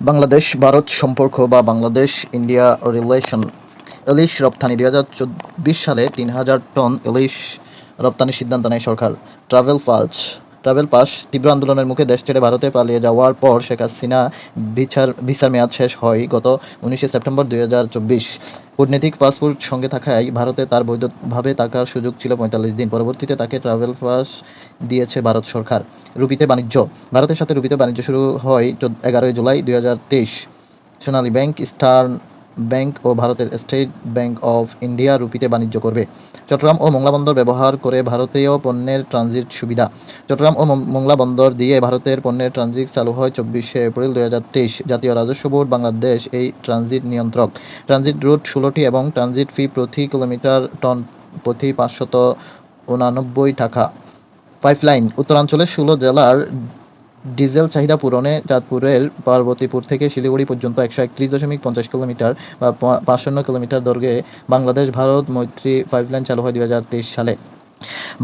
বাংলাদেশ ভারত সম্পর্ক বা Bangladesh India relation. ইলিশ রপ্তানি 2024 সালে 3,000 টন ইলিশ রপ্তানির সিদ্ধান্ত নেয় সরকার। ট্রাভেল পাস তীব্র আন্দোলনের মুখে দেশ ছেড়ে ভারতে পালিয়ে যাওয়ার পর শেখ হাসিনা ভিসার মেয়াদ শেষ হয় গত 19 সেপ্টেম্বর 2024। কূটনৈতিক পাসপোর্ট সঙ্গে থাকায় ভারতে তার বৈধভাবে থাকার সুযোগ ছিল 45 দিন। পরবর্তীতে তাকে ট্রাভেল পাস দিয়েছে ভারত সরকার। রুপিতে বাণিজ্য। ভারতের সাথে রুপিতে বাণিজ্য শুরু হয় 11 জুলাই 2023। সোনালী ব্যাংক, ইস্টার্ন ব্যাংক ও ভারতের স্টেট ব্যাংক অফ ইন্ডিয়া রুপিতে বাণিজ্য করবে। চট্টগ্রাম ও মোংলা বন্দর ব্যবহার করে ভারতীয় পণ্যের ট্রানজিট সুবিধা। চট্টগ্রাম ও মোংলা বন্দর দিয়ে ভারতের পণ্যের ট্রানজিট চালু হয় 24 এপ্রিল 2023। জাতীয় রাজস্ব বোর্ড বাংলাদেশ এই ট্রানজিট নিয়ন্ত্রক। ট্রানজিট রুট 16টি এবং ট্রানজিট ফি প্রতি কিলোমিটার টন প্রতি 589 টাকা। পাইপলাইন। উত্তরাঞ্চলের 16 জেলার ডিজেল চাহিদা পূরণে চাঁদপুরের পার্বতীপুর থেকে শিলিগুড়ি পর্যন্ত 131.50 কিলোমিটার বা 55 কিলোমিটার দৈর্ঘ্যে বাংলাদেশ ভারত মৈত্রী পাইপলাইন চালু হয় 2023 সালে।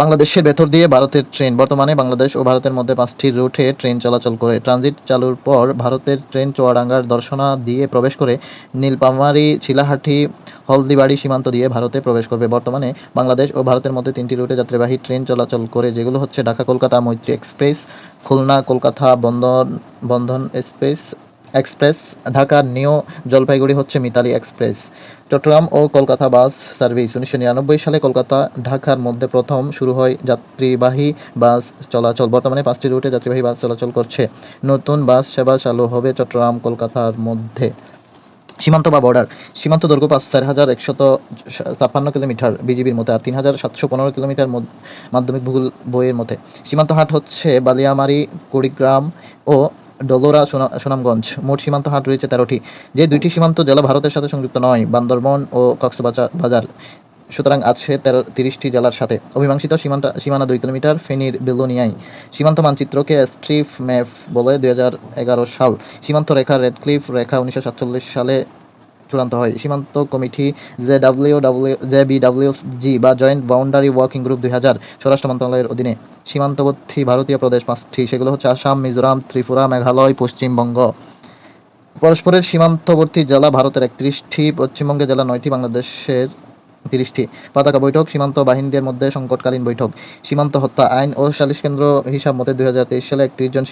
বাংলাদেশের ভেতর দিয়ে ভারতের ট্রেন। বর্তমানে বাংলাদেশ ও ভারতের মধ্যে 5টি রুটে ট্রেন চলাচল করে। ট্রানজিট চালুর পর ভারতের ট্রেন চুয়াডাঙ্গার দর্শনা দিয়ে প্রবেশ করে নীলফামারী, চিলাহাটি, হলদিবাড়ি সীমান্ত দিয়ে ভারতে প্রবেশ করবে। বর্তমানে বাংলাদেশ ও ভারতের মধ্যে 3টি রুটে যাত্রীবাহী ট্রেন চলাচল করে, যেগুলো হচ্ছে ঢাকা কলকাতা মৈত্রী এক্সপ্রেস, খুলনা কলকাতা বন্ধন এক্সপ্রেস, ঢাকা নিউ জলপাইগুড়ি হচ্ছে মিতালি এক্সপ্রেস। চট্টগ্রাম ও কলকাতা বাস সার্ভিস। 1999 সালে কলকাতা ঢাকার মধ্যে প্রথম শুরু হয় যাত্রীবাহী বাস চলাচল। বর্তমানে 5টি রুটে যাত্রীবাহী বাস চলাচল করছে। নতুন বাস সেবা চালু হবে চট্টগ্রাম কলকাতার মধ্যে। সীমান্ত বা বর্ডার। সীমান্ত দৈর্ঘ্য 4,156 কিলোমিটার বিজিবির মতে, আর 3,715 কিলোমিটার মাধ্যমিক ভূগোল বইয়ের মতে। সীমান্ত হাট হচ্ছে বালিয়ামারী, কুড়িগ্রাম ও ডলোরা, সুনামগঞ্জ। মোট সীমান্ত হাট রয়েছে 13টি। যে 2টি সীমান্ত জেলা ভারতের সাথে সংযুক্ত নয়, বান্দরবন ও কক্সবাজার, সুতরাং আছে 30টি জেলার সাথে। অমীমাংসিত সীমানা 2 কিলোমিটার, ফেনীর বেলোনিয়ায়। সীমান্ত মানচিত্রকে স্ট্রিপ ম্যাপ বলে 2011 সাল। সীমান্ত রেখা রেডক্লিফ রেখা 1947 সালে চূড়ান্ত হয়। সীমান্ত কমিটি জেবিডব্লিউজি বা জয়েন্ট বাউন্ডারি ওয়ার্কিং গ্রুপ 2000 স্বরাষ্ট্র মন্ত্রণালয়ের অধীনে। সীমান্তবর্তী ভারতীয় প্রদেশ 5টি, সেগুলো হচ্ছে আসাম, মিজোরাম, ত্রিপুরা, মেঘালয়, পশ্চিমবঙ্গ। পরস্পরের সীমান্তবর্তী জেলা ভারতের 31টি, পশ্চিমবঙ্গের জেলা 9টি, বাংলাদেশের 30টি। পতাকা বৈঠক। সীমান্ত বাহিনীদের মধ্যে সংকটকালীন বৈঠক। সীমান্ত হত্যা আইন ও সালিশ কেন্দ্র হিসাব মতে 2023 সালে 31 জন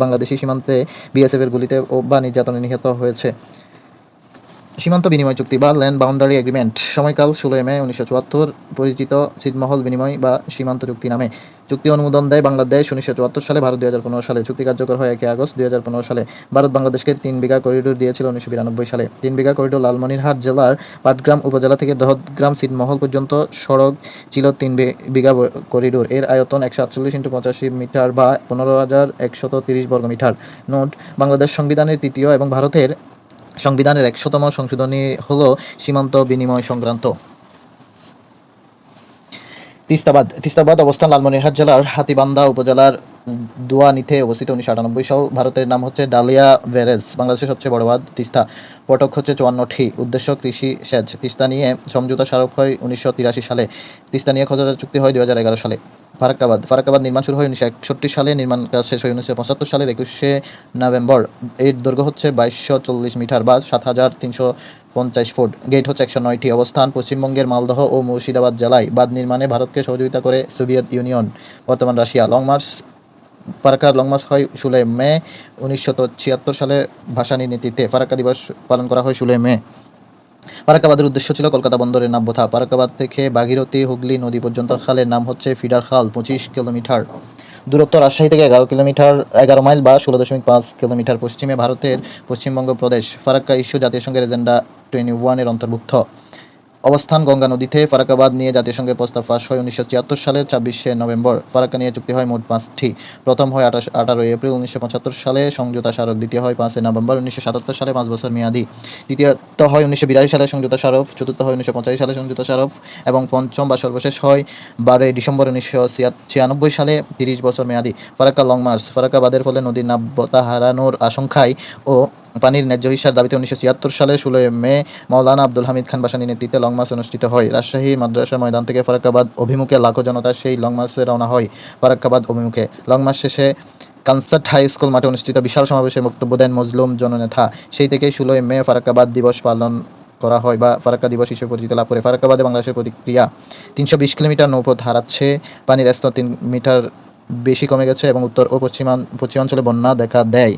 বাংলাদেশি সীমান্তে বিএসএফের গুলিতে বা নির্যাতনে নিহত হয়েছে। সীমান্ত বিনিময় চুক্তি বা ল্যান্ড বাউন্ডারি এগ্রিমেন্ট। সময়কাল 16 মে 1974, পরিচিত ছিটমহল বিনিময় বা সীমান্ত চুক্তি নামে। চুক্তি অনুমোদন দেয় বাংলাদেশ 1974 সালে, ভারত 2015 সালে। চুক্তি কার্যকর হয় 1 আগস্ট 2015 সালে। ভারত বাংলাদেশকে 3 বিঘা করিডোর দিয়েছিল 1992 সালে। 3 বিঘা করিডোর লালমনিরহাট জেলার পাটগ্রাম উপজেলা থেকে দহগ্রাম ছিটমহল পর্যন্ত সড়ক ছিল 3 বিঘা করিডোর। এর আয়তন 148x85 মিটার বা 15,130 বর্গমিটার। নোট: বাংলাদেশ সংবিধানের 3য় এবং ভারতের সংবিধানের 100তম সংশোধনী হল সীমান্ত বিনিময় সংক্রান্ত। তিস্তাবাদ অবস্থান লালমনিরহাট জেলার হাতীবান্ধা উপজেলার দোয়ানীতে অবস্থিত। 1998 সাল। ভারতের নাম হচ্ছে ডালিয়া ব্যারেজ। বাংলাদেশের সবচেয়ে বড় বাঁধ তিস্তা। ফটক হচ্ছে 54টি। উদ্দেশ্য কৃষি সেচ। তিস্তা নিয়ে সমঝোতা স্মারক হয় 1983 সালে। তিস্তা নিয়ে খসড়া চুক্তি হয় 2011 সালে। ফারাক্কাবাদ নির্মাণ শুরু হয় 1961 সালে। নির্মাণ কাজ শেষ হয় 1975 সালের 21 নভেম্বর। এর দৈর্ঘ্য হচ্ছে 2240 মিটার বা 7350 ফুট। গেট হচ্ছে 109টি। অবস্থান পশ্চিমবঙ্গের মালদহ ও মুর্শিদাবাদ জেলায়। বাঁধ নির্মাণে ভারতকে সহযোগিতা করে সোভিয়েত ইউনিয়ন, বর্তমান রাশিয়া। ফারাক্কার লং মার্চ হয় 16 মে 1976 সালে ভাসানী নীতিতে। ফারাক্কা দিবস পালন করা হয় 16 মে। ফারাক্কাবাদের উদ্দেশ্য ছিল কলকাতা বন্দরের নাব্যতা। ফারাক্কাবাদ থেকে ভাগীরথী হুগলি নদী পর্যন্ত খালের নাম হচ্ছে ফিডার খাল। 25 কিলোমিটার। দূরত্ব রাজশাহী থেকে 11 মাইল বা 16.5 কিলোমিটার। পশ্চিমে ভারতের পশ্চিমবঙ্গ প্রদেশ। ফারাক্কা ইস্যু জাতিসংঘের এজেন্ডা 21-এর অন্তর্ভুক্ত। অবস্থান গঙ্গা নদীতে। ফারাক্কাবাদ নিয়ে জাতিসংঘের প্রস্তাব পাস হয় 1974 সালের 26 নভেম্বর। ফারাক্কা নিয়ে চুক্তি হয় মোট 5টি। প্রথম হয় 18 এপ্রিল 1975 সালে সমঝোতা স্মারক। দ্বিতীয় হয় 5 নভেম্বর 1977 সালে, 5 বছর মেয়াদী। তৃতীয়ত হয় 1982 সালে সমঝোতা স্মারক। চতুর্থ হয় 1985 সালে সমঝোতা স্মারক এবং পঞ্চম বা সর্বশেষ হয় 12 ডিসেম্বর 1996 সালে, 30 বছর মেয়াদী। Farakka long March. ফারাক্কা বাঁধের ফলে নদীর নাব্যতা হারানোর আশঙ্কায় ও পানির ন্যায্য হিস্যার দাবিতে 1976 সালে 16 মে মাওলানা আব্দুল হামিদ খান ভাসানীর নেতৃত্বে লং মার্চ অনুষ্ঠিত হয়। রাজশাহীর মাদ্রাসার ময়দান থেকে ফারাক্কাবাদ অভিমুখে লাখো জনতা সেই লং মার্চে রওনা হয় ফারাক্কাবাদ অভিমুখে। লং মার্চ শেষে কানসার্ট হাই স্কুল মাঠে অনুষ্ঠিত বিশাল সমাবেশে বক্তব্য দেন মজলুম জননেতা। সেই থেকে 16 মে ফারাক্কাবাদ দিবস পালন করা হয় বা ফারাক্কা দিবস হিসেবে পরিচিতি লাভ করে। ফারাক্কাবাদে বাংলাদেশের প্রতিক্রিয়া 320 কিলোমিটার নৌপথ হারাচ্ছে, পানির স্তর 3 মিটার বেশি কমে গেছে এবং উত্তর ও পশ্চিমাঞ্চলে বন্যা দেখা দেয়।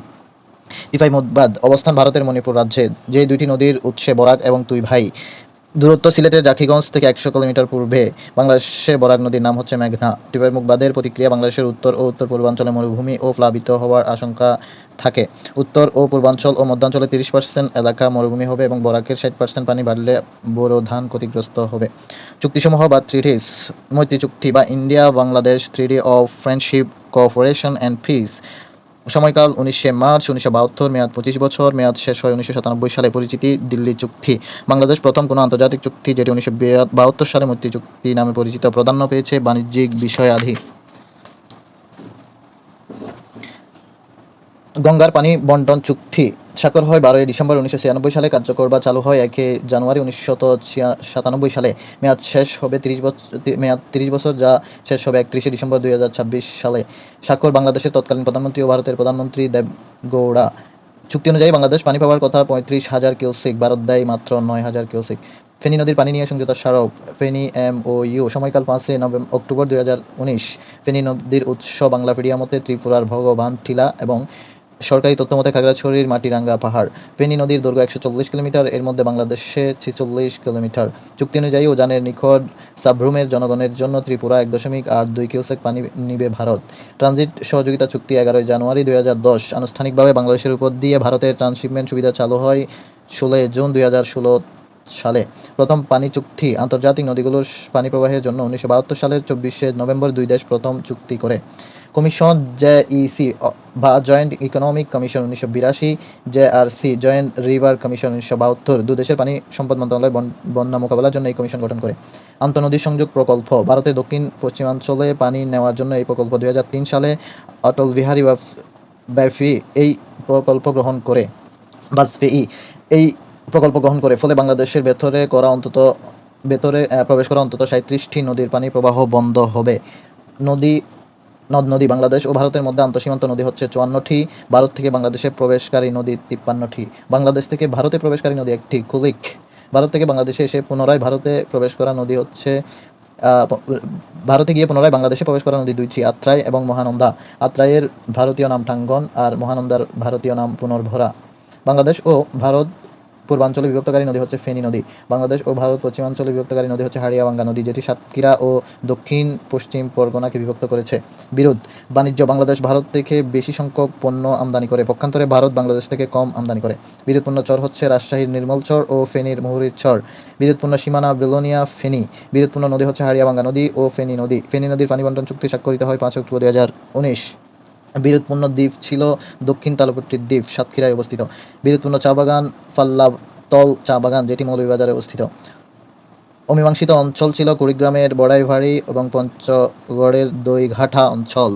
টিপাই মুদবাদ অবস্থান ভারতের মণিপুর রাজ্যে, যে দুইটি নদীর উৎসে বরাক এবং তুইভাই। দূরত্ব সিলেটের জাকিগঞ্জ থেকে 100 কিলোমিটার পূর্বে। বাংলাদেশে বরাক নদীর নাম হচ্ছে মেঘনা। টিপাই মুগবাদের প্রতিক্রিয়া বাংলাদেশের উত্তর ও উত্তর পূর্বাঞ্চলে মরুভূমি ও প্লাবিত হওয়ার আশঙ্কা থাকে। উত্তর ও পূর্বাঞ্চল ও মধ্যাঞ্চলে 30% এলাকা মরুভূমি হবে এবং বরাকের 60% পানি বাড়লে বোরো ধান ক্ষতিগ্রস্ত হবে। চুক্তিসমূহ বা ট্রিটিস, মৈত্রী চুক্তি বা India Bangladesh treaty of friendship, cooperation and piece. সময়কাল 19 মার্চ 1972, মেয়াদ 25 বছর, মেয়াদ শেষ হয় 1997 সালে। পরিচিতি দিল্লি চুক্তি, বাংলাদেশ প্রথম কোনো আন্তর্জাতিক চুক্তি যেটি 1972 সালে মৈত্রী চুক্তি নামে পরিচিত। প্রাধান্য পেয়েছে বাণিজ্যিক বিষয়াদি। গঙ্গার পানি বন্টন চুক্তি স্বাক্ষর হয় 12 ডিসেম্বর 1996 সালে, কার্যকর বা চালু হয় 1 জানুয়ারি 1997 সালে। মেয়াদ শেষ হবে 30 বছর, যা শেষ হবে 31 ডিসেম্বর 2026 সালে। স্বাক্ষর বাংলাদেশের তৎকালীন প্রধানমন্ত্রী ও ভারতের প্রধানমন্ত্রী দেবগৌড়া। চুক্তি অনুযায়ী বাংলাদেশ পানি পাওয়ার কথা 35,000 কিউসেক, ভারত দেয় মাত্র 9,000 কিউসেক। ফেনী নদীর পানি নিয়ে সমঝোতা স্মারক, ফেনী MOU। সময়কাল 5 অক্টোবর 2019। ফেনী নদীর উৎস বাংলাপিডিয়া মতে ত্রিপুরার ভগবান টিলা এবং সরকারি তথ্য মতে খাগড়াছড়ির মাটিরাঙ্গা পাহাড়। ফেনী নদীর দৈর্ঘ্য 140 কিলোমিটার, এর মধ্যে বাংলাদেশে 46 কিলোমিটার। চুক্তি অনুযায়ী উজানের নিকট সাব্রুমের জনগণের জন্য ত্রিপুরা 1.82 কিউসেক পানি নিবে ভারত। ট্রানজিট সহযোগিতা চুক্তি 11 জানুয়ারি 2010। আনুষ্ঠানিকভাবে বাংলাদেশের উপর দিয়ে ভারতের ট্রান্সশিপমেন্ট সুবিধা চালু হয় 16 জুন 2016 সালে। প্রথম পানি চুক্তি, আন্তর্জাতিক নদীগুলোর পানি প্রবাহের জন্য 1972 সালের 24 নভেম্বর দুই দেশ প্রথম চুক্তি করে। কমিশন JEC বা joint economic commission 1982, JRC joint river commission 1972। দুদেশের পানি সম্পদ মন্ত্রণালয় বন্যা মোকাবেলার জন্য এই কমিশন গঠন করে। আন্তঃনদী সংযোগ প্রকল্প, ভারতের দক্ষিণ পশ্চিমাঞ্চলে পানি নেওয়ার জন্য এই প্রকল্প 2003 সালে অটল বিহারী বাজপেয়ী এই প্রকল্প গ্রহণ করে। ফলে বাংলাদেশের ভেতরে প্রবেশ করা অন্তত 37টি নদীর পানি প্রবাহ বন্ধ হবে। নদ-নদী, বাংলাদেশ ও ভারতের মধ্যে আন্তঃসীমান্ত নদী হচ্ছে 54টি, ভারত থেকে বাংলাদেশে প্রবেশকারী নদী 53টি। বাংলাদেশ থেকে ভারতে প্রবেশকারী নদী 1টি, কুলিক। ভারত থেকে বাংলাদেশে এসে পুনরায় ভারতে প্রবেশ করা নদী হচ্ছে ভারতে গিয়ে পুনরায় বাংলাদেশে প্রবেশ করা নদী 2টি, আত্রাই এবং মহানন্দা। আত্রাইয়ের ভারতীয় নাম টাঙ্গন আর মহানন্দার ভারতীয় নাম পুনর্ভরা। বাংলাদেশ ও ভারত পূর্বাঞ্চলে বিভক্তকারী নদী হচ্ছে ফেনী নদী। বাংলাদেশ ও ভারত পশ্চিমাঞ্চলে বিভক্তকারী নদী হচ্ছে হাড়িয়াবাঙ্গা নদী, যেটি সাতক্ষীরা ও দক্ষিণ পশ্চিম পরগনাকে বিভক্ত করেছে। বিরোধ, বাণিজ্য, বাংলাদেশ ভারত থেকে বেশি সংখ্যক পণ্য আমদানি করে, পক্ষান্তরে ভারত বাংলাদেশ থেকে কম আমদানি করে। বিরোধপূর্ণ চর হচ্ছে রাজশাহীর নির্মল চর ও ফেনীর মুহুরীর চর। বিরোধপূর্ণ সীমানা বেলোনিয়া ফেনী। বিরোধপূর্ণ নদী হচ্ছে হাড়িয়াবাঙ্গা নদী ও ফেনী নদী। ফেনী নদীর পানি বন্টন চুক্তি স্বাক্ষরিত হয় 5 অক্টোবর 2019। বিরোধপূর্ণ দ্বীপ ছিল দক্ষিণ তালপট্টির দ্বীপ, সাতক্ষীরায় অবস্থিত। বিরোধপূর্ণ চা বাগান ফাল্লাতল চা বাগান, যেটি মৌলভীবাজারে অবস্থিত। অমীমাংসিত অঞ্চল ছিল কুড়িগ্রামের বড়াইভাড়ি এবং পঞ্চগড়ের দইঘাটা অঞ্চল।